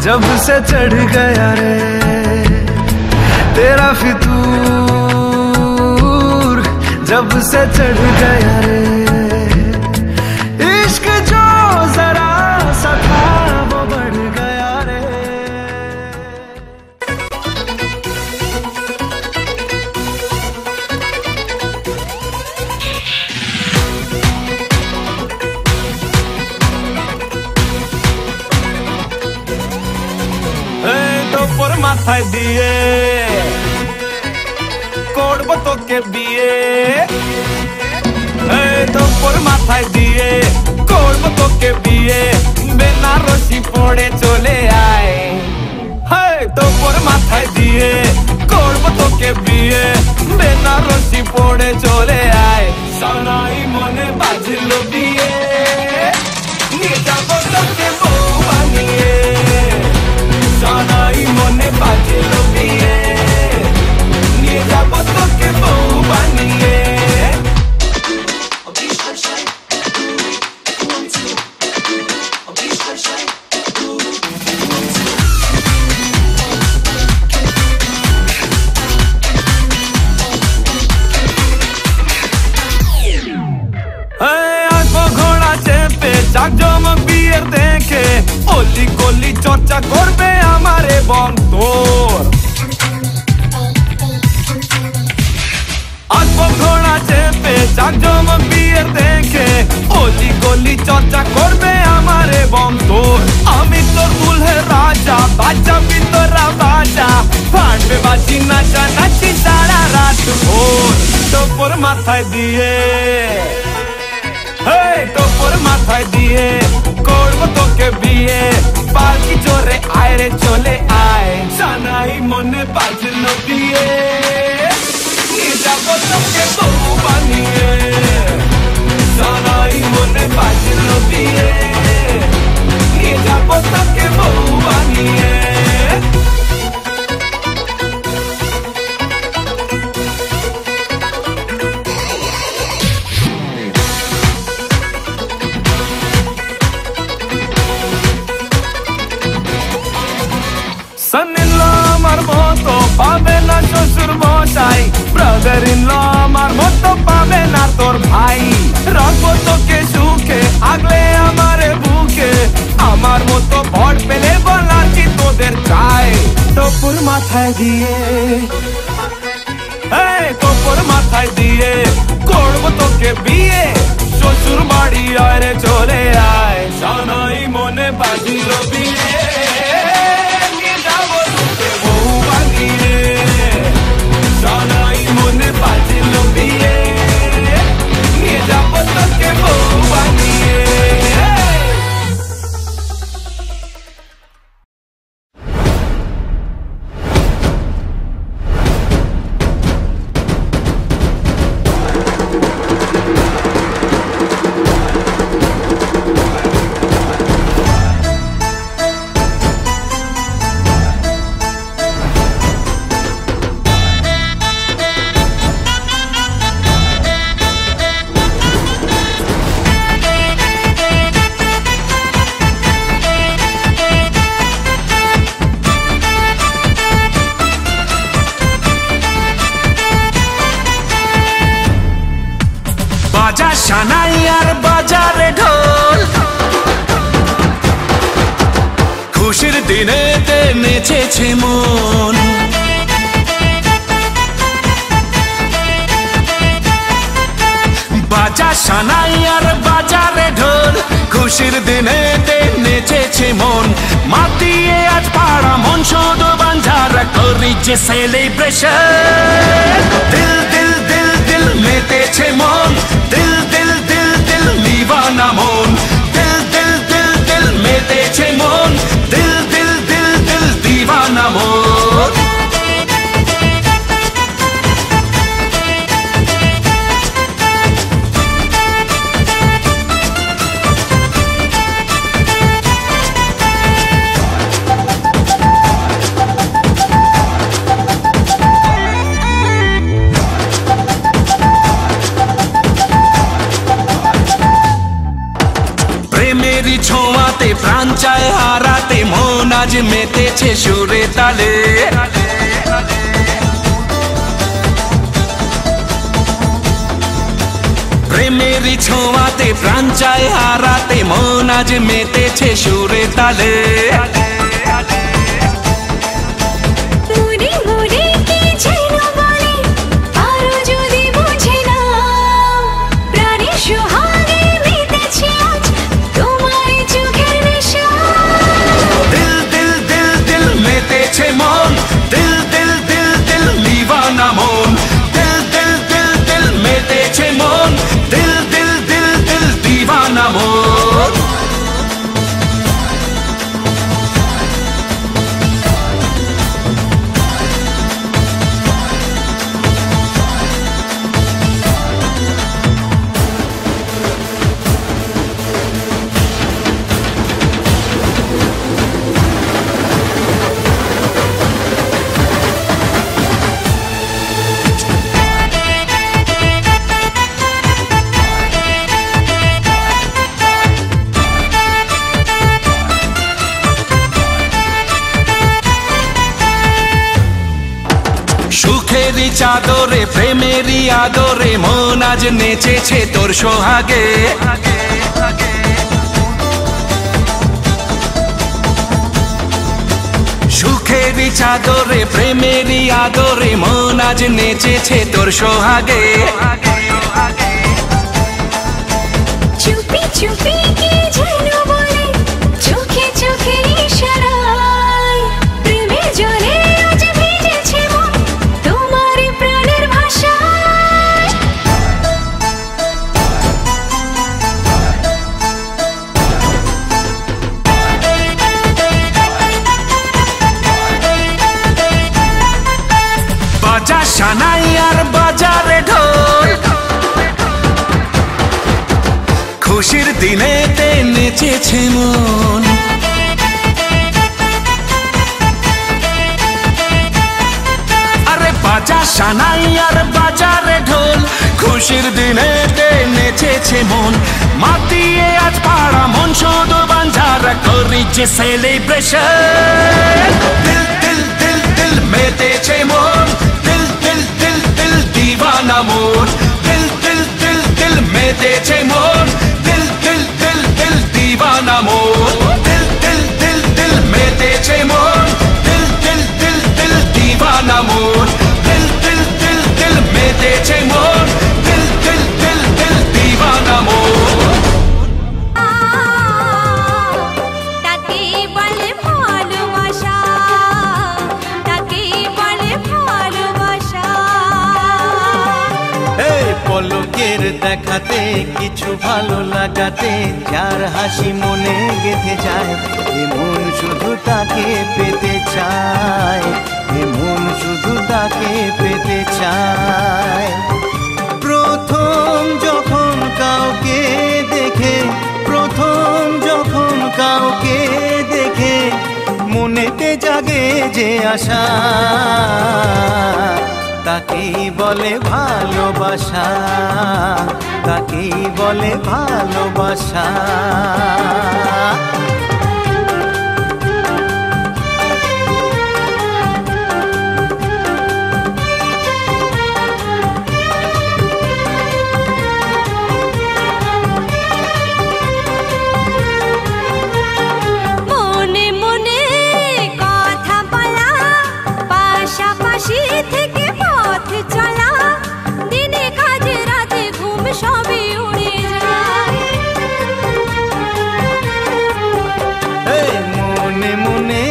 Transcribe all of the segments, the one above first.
जब से चढ़ गया रे तेरा फितूर, जब से चढ़ गया रे इश्क जो जरा सा था वो बढ़ गया रे। তোর মাথায় দিয়ে করবো তোকে বিয়ে, তোর মাথায় দিয়ে করবো তোকে বিয়ে, বেনারসি পড়ে চলে আয়। তোর মাথায় দিয়ে করবো তোকে বিয়ে, বেনারসি পড়ে চলে আয়। সানাই মনে বাজলো বিয়ে, নিয়ে যাবো তোকে বউ বানিয়ে। সানাই মনে বাজলো বিয়ে, নিয়ে যাবো তোকে বউ বানিয়ে। জাকজমক বিয়ের দেখে অলি গলি চর্চা করবে আমারে বন্ধুর। আসবো ঘোড়া চেপে জাকজমক বিয়ের দেখে অলি গলি চর্চা করবে আমারে বন্ধুর। আমি তোর দুলহের রাজা, বাচ্চা ভিতরা বাজা, ফাটবে বাজি নাচা নাচি সারা রাত ভোর। তোর মাথায় দিয়ে তোর মাথায় দিয়ে করবো তোকে বিয়ে, পালকি চড়ে আয় রে চলে আয়। সানাই মনে বাজলো বিয়ে, নিয়ে যাবো তোকে বউ বানিয়ে। সানাই মনে বাজলো বিয়ে, নিয়ে যাবো তোকে বউ বানিয়ে। son-in-law আমার মতো পাবে না শ্বশুর মশাই, ব্রাদার ইন ল আমার মতো পাবে না তোর ভাই। রাখবো তোকে সুখে আগলে আমারে বুকে, আমার মতো ভর পেলে বলার কি তোদের চাই। তোর মাথায় দিয়ে তোর মাথায় দিয়ে করবো তোকে বিয়ে, শ্বশুর বাড়ি আয় রে চলে আয়। সানাই মনে বাজিলো বিয়ে, সানাই মনে বাজলো বিয়ে, নিয়ে যাবো তোকে বউ বানিয়ে। বাজা সানাই আর বাজারে ঢোল, খুশির দিনেতে নেচেছে মন। বাজা সানাই আর বাজারে ঢোল, খুশির দিনেতে নেচেছে মন। মাতিয়ে আজ পাড়া মন শুধু বাঞ্ঝারা করি যে সেলিব্রেশন। দিল দিল দিল দিল মেতেছে মন, দিল দিল দিল দিল দিওয়ানা মন। দিল দিল দিল দিল মেতেছে মন, দিল দিল দিল দিল দিওয়ানা মন। প্রেমেরই ছোঁয়াতে প্রাণ চায় হারাতে, মন আজ আজ মেতেছে সুরে তালে। প্রেমেরই ছোঁয়াতে প্রাণ চায় হারাতে, মন আজ মেতেছে সুরে তালে। সুখেরই চাদরে প্রেমেরই আদরে মন আজ নেচেছে তোর সোহাগে। সুখেরই চাদরে প্রেমেরই আদরে মন আজ নেচেছে তোর সোহাগে। চুপি চুপি কি যেন বলে, চোখে চোখে ইশারায়, প্রেমে জলে আজ ভিজেছে মন তোমার প্রাণের ভাষায়। বাজা সানাই আর বাজারে ঢোল, খুশির দিনেতে নেচেছে মন। আরে বাজা সানাই আর বাজারে ঢোল, খুশির দিনেতে নেচেছে মন। মাতিয়ে আজ পাড়া মন শুধু বাঞ্ঝারা করি যে সেলিব্রেশন। দিল দিল দিল দিল মেতেছে মন, দিল দিল দিল দিল দিওয়ানা মন। দিল দিল দিল দিল মেতেছে মন, দিল দিল দিল দিল দিওয়ানা মন। দিল দিল দিল দিল মেতেছে মন, দিল দিল দিল দিল দিওয়ানা মন। দিল দিল দিল দিল মেতেছে মন, দিল দিল দিল দিল দিওয়ানা মন। তাকে বলে ভালোবাসা, তাকে বলে ভালোবাসা। এই পলকের দেখাতে কিছু ভালো লাগাতে, যার হাসি মনে গেঁথে যায়, এ মন শুধু তাকে পেতে চায়, এ মন শুধু তাকে পেতে চায়। প্রথম যখন কাউকে দেখে, প্রথম যখন কাউকে দেখে, মনেতে জাগে যে আশা, তাকেই বলে ভালোবাসা, তাকেই বলে ভালোবাসা। মনে মনে কথা বলা, পাশাপাশি থেকে পথ চলা, দিনে কাজে রাতে ঘুম সবই উড়ে যায়। এই মনে মনে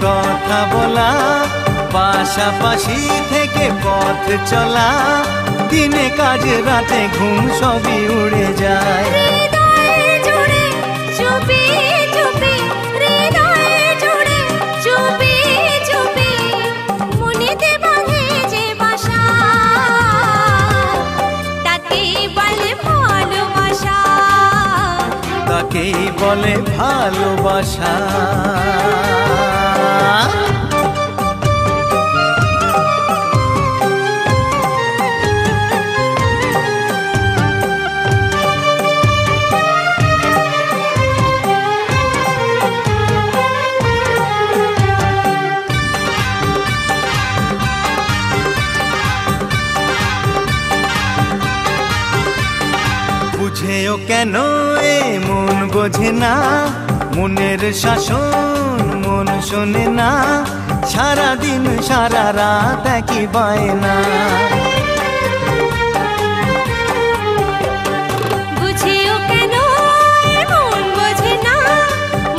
কথা বলা, পাশাপাশি থেকে পথ চলা, দিনে কাজ রাতে ঘুম সবই উড়ে যায়। হৃদয়ে জুড়ে চুপি চুপি, হৃদয়ে জুড়ে চুপি চুপি, মনেতে বাঁধে যে বাসা, তাকেই বলে ভালোবাসা, তাকেই বলে ভালোবাসা। কেন এ মন বোঝে না, মনের শাসন মন শোনে না, সারাদিন সারা রাত একই বায়না। বুঝিও কেন এ মন বোঝে না,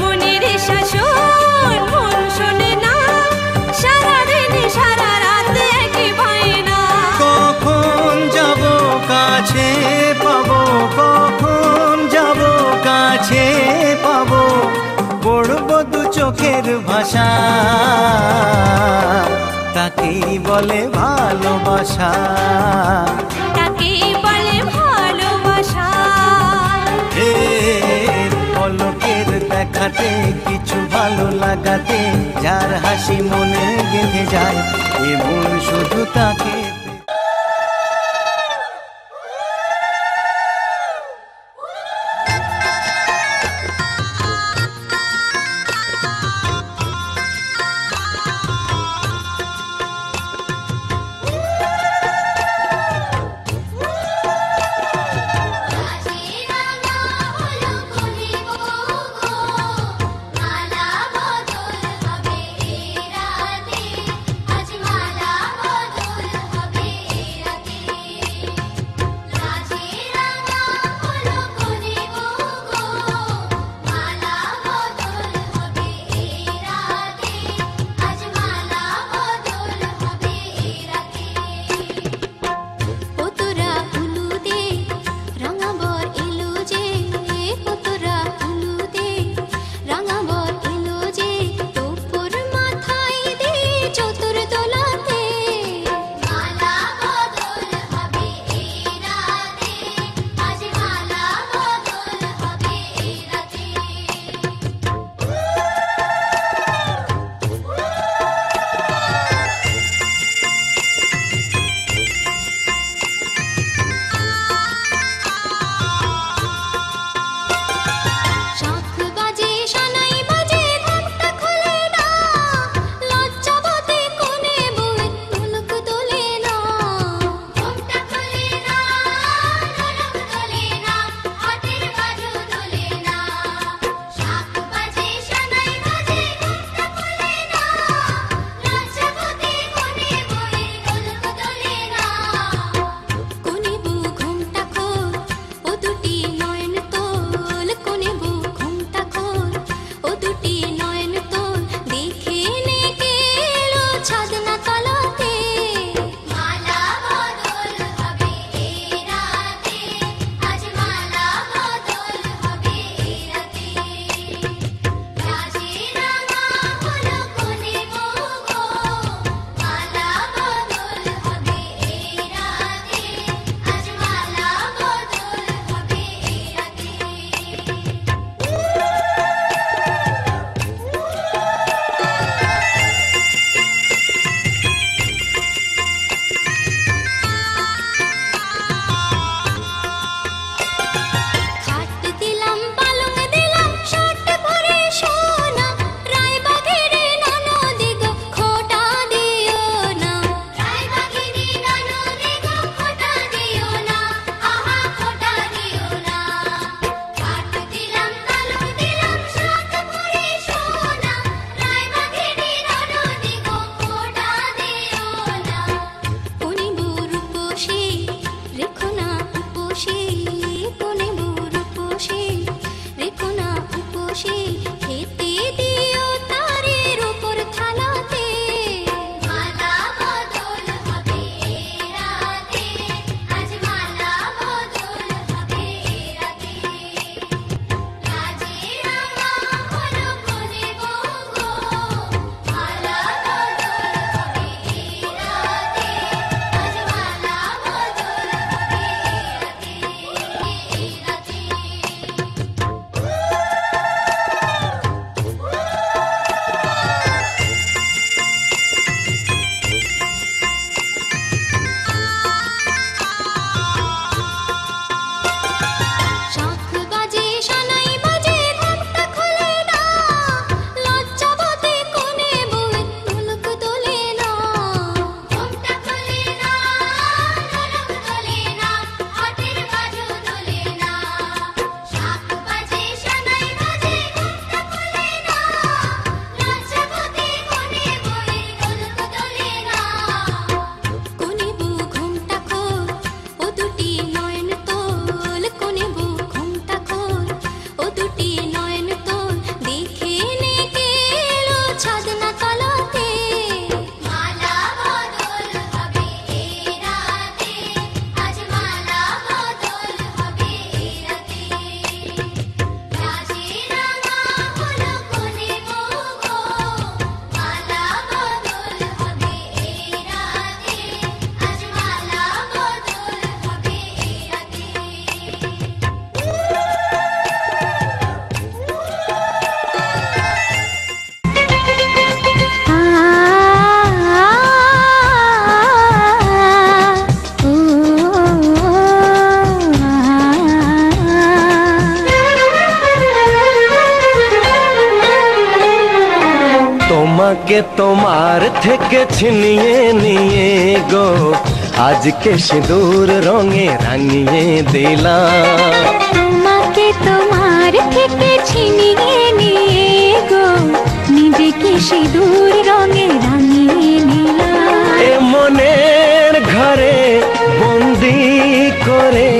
মনের শাসন মন শোনে না, সারাদিন সারা রাত একই বায়না। কখন যাব কাছে পাবো, কখন যাব কাছে পাবো, পড়বো দু চোখের ভাষা, তাকেই বলে ভালোবাসা, তাকেই বলে ভালোবাসা। পলকের দেখাতে কিছু ভালো লাগাতে, যার হাসি মনে গেঁথে যায়, এ মন শুধু তাকে। মালা বদল হবে তোমাকে তোমার থেকে ছিনিয়ে নিয়ে গো আজকে সিঁদুর রঙে রাঙিয়ে দিলাম। তোমাকে তোমার থেকে ছিনিয়ে নিয়ে গো নিজেকে সিঁদুর রঙে রাঙিয়ে নিলাম। এ মনের ঘরে বন্দি করে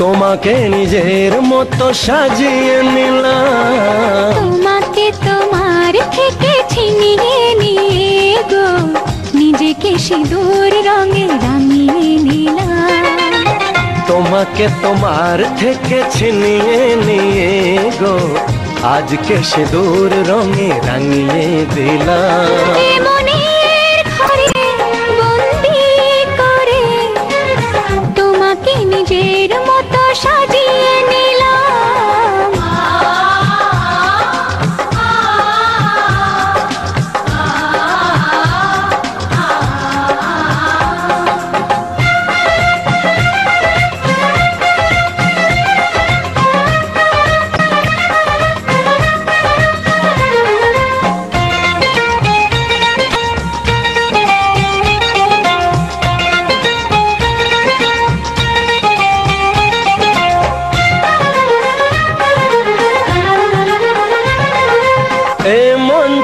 তোমাকে নিজের মতো সাজিয়ে নিলাম। তোমাকে তোমার থেকে ছিনিয়ে নিয়ে গো নিজেকে সিঁদুর রঙে রাঙিয়ে নিলাম। তোমাকে তোমার থেকে ছিনিয়ে নিয়ে গো আজকে সিঁদুর রঙে রাঙিয়ে দিলাম। এ মনের ঘরে বন্দি করে তোমাকে নিজের মতো সাজিয়ে নিলাম।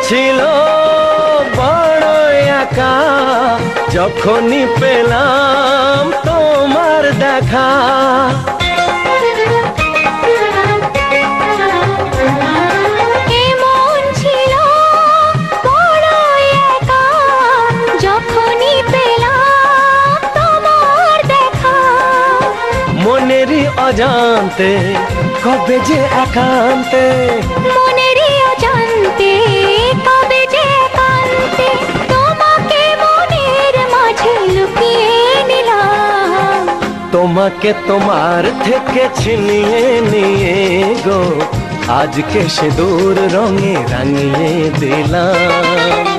ছিল বড় একা যখনই পেলাম তোমার দেখা। এমন ছিল বড় একা যখনই পেলাম তোমার দেখা। মনেরই অজান্তে কবে যে একান্তে, মনেরই অজান্তে কবে যে একান্তে তোমাকে মনের মাঝে লুকিয়ে নিলাম। তোমাকে তোমার থেকে ছিনিয়ে নিয়ে গো আজকে সিঁদুর রঙে রাঙিয়ে দিলাম।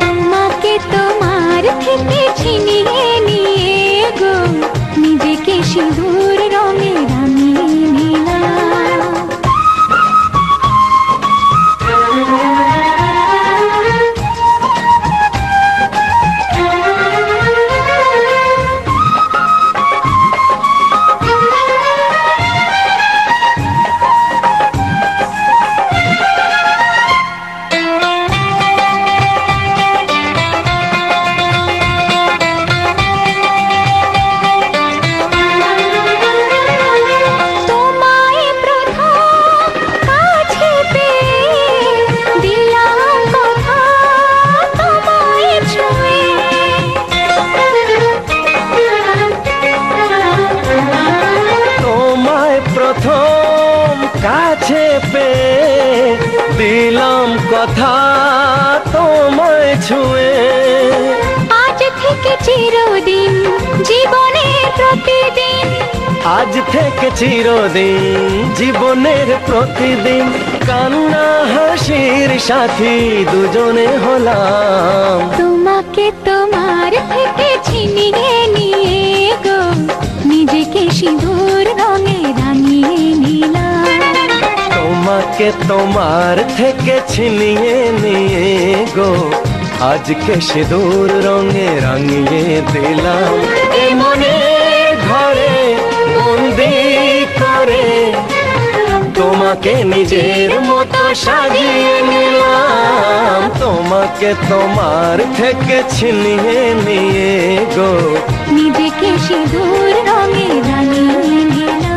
তোমাকে তোমার থেকে ছিনিয়ে নিয়ে গো নিজেকে সিঁদুর রঙে রাঙিয়ে নিলাম। কাছে পেয়ে দিলাম কথা তোমায় ছুঁয়ে। আজ থেকে চিরদিন জীবনের প্রতিদিন, আজ থেকে চিরদিন জীবনের প্রতিদিন কান্না হাসির সাথী দুজনে হলাম। তোমাকে তোমার থেকে ছিনিয়ে নিয়ে গো নিজেকে সিঁদুর রঙে রাঙিয়ে নিলাম। তোমাকে তোমার থেকে ছিনিয়ে নিয়ে গো আজকে সিঁদুর রঙে রাঙিয়ে দিলাম। এ মনের ঘরে বন্দি করে তোমাকে নিজের মতো সাজিয়ে নিলাম। তোমাকে তোমার থেকে ছিনিয়ে নিয়ে গো নিজেকে সিঁদুর রঙে রাঙিয়ে নিলাম।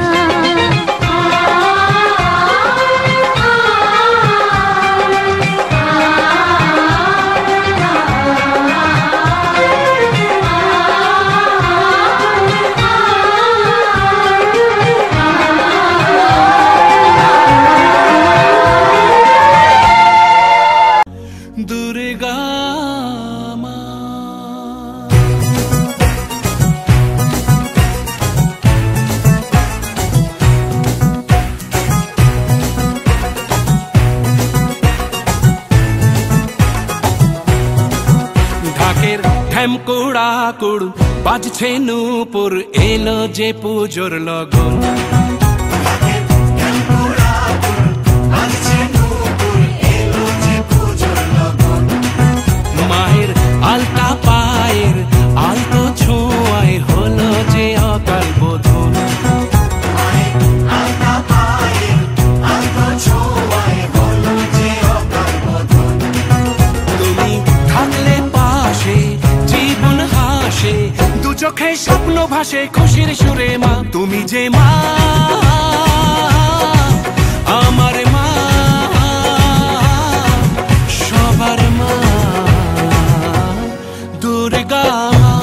দুর্গা মা ঢাকের ঢ্যামকুড়া কুড় বাজছে নূপুর এলো যে পুজোর লগন। পায়ের আলতো ছোঁয়ায় হলো যে অকাল বোধন। তুমি থাকলে পাশে জীবন হাসে, দু চোখে স্বপ্ন ভাসে খুশির সুরে মা। তুমি যে মা, আমার মা, সবার মা, দুর্গা মা।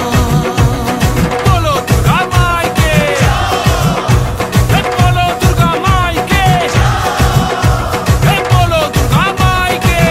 বলো দুর্গা মাইকে, বলো দুর্গা মাইকে, বলো দুর্গা মাইকে।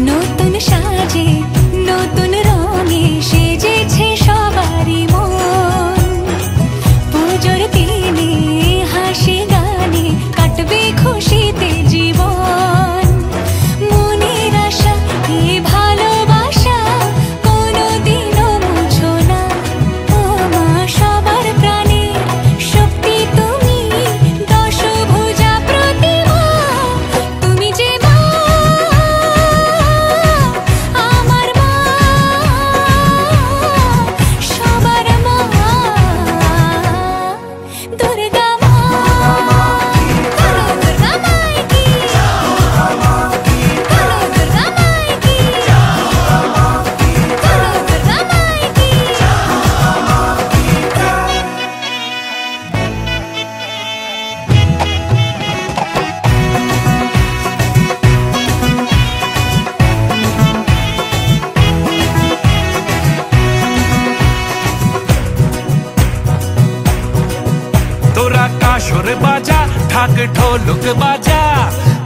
নতুন সাজে নতুন রঙে সেজেছে সবারই মন। পুজোর দিনে হাসি গানে কাটবে খুশিতে জীবন। মনের আশা এই ভালোবাসা কোনোদিনও মুছো না। ও মা সবার প্রাণে শক্তি তুমি, দশভুজা প্রতিমা। তুমি যে মা, আমার মা, সবার মা, দুর্গা মা। বলো দুর্গা মাইকি, বলো দুর্গা মাইকি, বলো দুর্গা মাইকি। তোরা কাসর বাজা, ঢাক ঢোলক বাজা,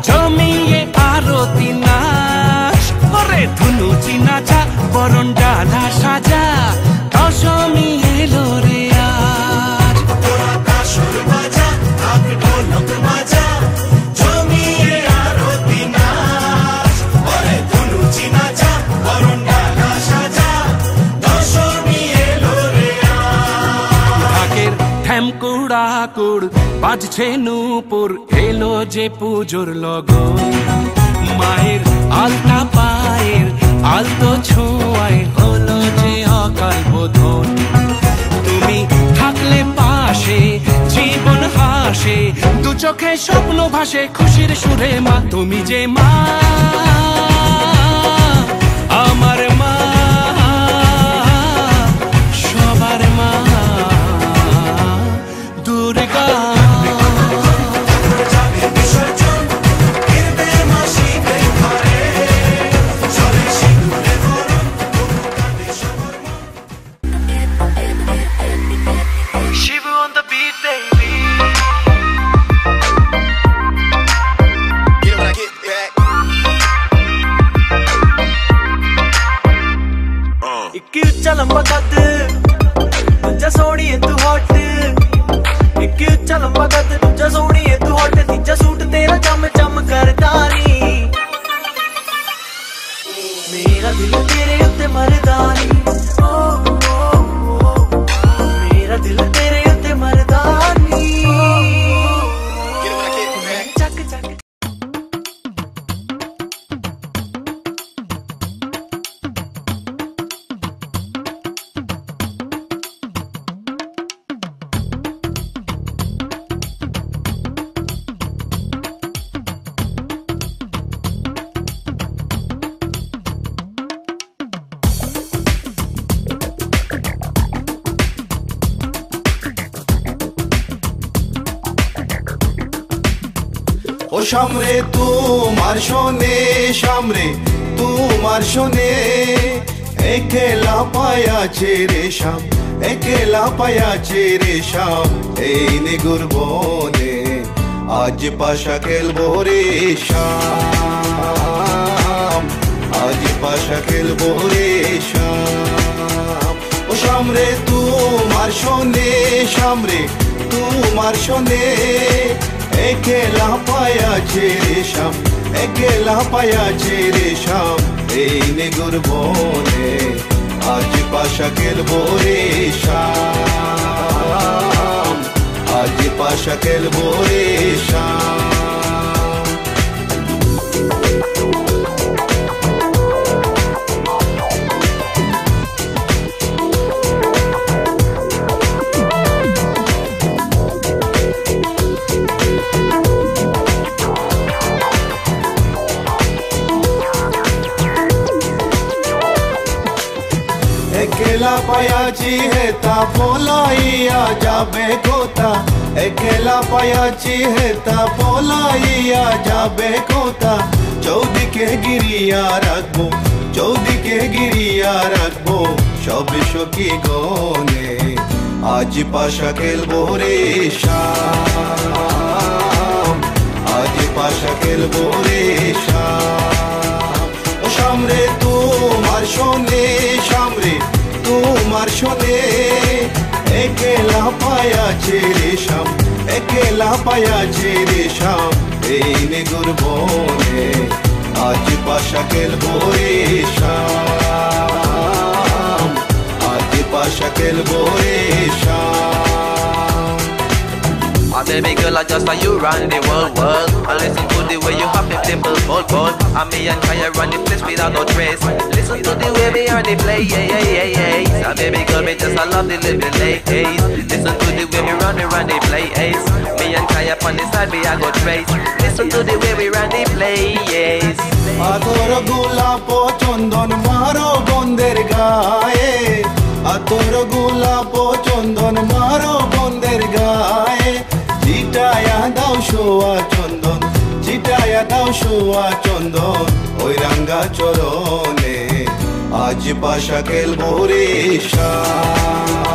জমিয়ে আরতি নাচ। ওরে ধুনুচি নাচা, বরণ ডালা সাজা, দশমী এলো রে আজ। তোরা কাসর বাজা, ঢাক ঢোলক বাজা, জমিয়ে আরতি নাচ। ওরে ধুনুচি নাচা, বরণ ডালা সাজা, দশমী এলো রে আজ। ঢাকের ঠ্যামকুড়াকুড় বাজছে নূপুর, এলো যে পুজোর লগন। মায়ের আলতা পায়ের আলতো ছোঁয়ায় হলো যে অকাল বোধন। তুমি থাকলে পাশে জীবন হাসে, দু চোখে স্বপ্ন ভাসে খুশির সুরে মা। তুমি যে মা, আমার মা, সবার মা, Durga. Shiva on the beat, baby. Get when I get back. ਇੱਕ ਉੱਚਾ ਲੰਬਾ ਕੱਦ, ਦੂਜਾ ਸੋਹਣੀਏ ਤੂੰ ਹੌਟ। ਇੱਕ ਉੱਚਾ ਲੰਬਾ ਕੱਦ, ਦੂਜਾ ਸੋਹਣੀਏ ਤੂੰ ਹੌਟ। ਤੀਜਾ ਸੂਟ ਤੇਰਾ ਚਮ ਚਮ ਕਰਦਾ ਨੀ। ਮੇਰਾ ਦਿਲ ਤੇਰੇ ਉੱਤੇ ਮਰਦਾ ਨੀ। ਮੇਰਾ ਦਿਲ ਤੇਰੇ ਉੱਤੇ ਮਰਦਾ ਨੀ। Get when I get back. ਚੱਕ ਚੱਕ ও সামরে তোমার শোনে, সামরে তোমার শোনে, একলা পায়াছে রে শাম, একলা পায়াছে রে শাম। এই নিগুর বনে আজ পাশা খেলবো রে শাম, আজ পাশা খেলবো রে শাম। ও শাম রে তোমার শোনে, শাম রে তোমার শোনে, একলা পায়াছে রে শাম, একলা পায়াছে রে শাম, এই নেগুর বনে আজ পাশা খেলবো রে শাম, আজ পাশা খেলবো রে শাম। একলা পায়াছি হেতা পলাইয়া যাবে কোথা, একলা পায়াছি হেতা পলাইয়া যাবে কোথা, চৌদিকে গিরিয়া রাখবো, চৌদিকে গিরিয়া রাখবো সব সখী গনে, আজ পাশা খেলবো রে শাম, আজ পাশা খেলবো রে শাম। ও শাম রে তোমার শোনে, শাম রে তোমার শোনে, একলা পায়াছে রে শাম, একলা পায়াছে রে শাম, এই নেগুর বনে আজ পাশা খেলবো রে শাম, আজ পাশা খেলবো রে শাম। Oh baby girl, I just saw you run the world. I listen to the way you hop them dimple bold. And me and Kaya run the place without no trace. Listen to the way we are the play, yeah, yeah, yeah, yeah. So baby girl, me just I love the living late. Listen to the way we run the play, ace. Me and Kaya on the side, we are go trace. Listen to the way we run the play, yes. আতর গোলাপ চন্দন মারো বন্দের গায়ে, আতর গোলাপ চন্দন মারো বন্দের গায়ে, চিটায়া দাও শোয়া চন্দন, চিটায়া দাও শোয়া চন্দন ওই রাঙ্গা চরণে, আজ পাশা খেলবো রে শাম,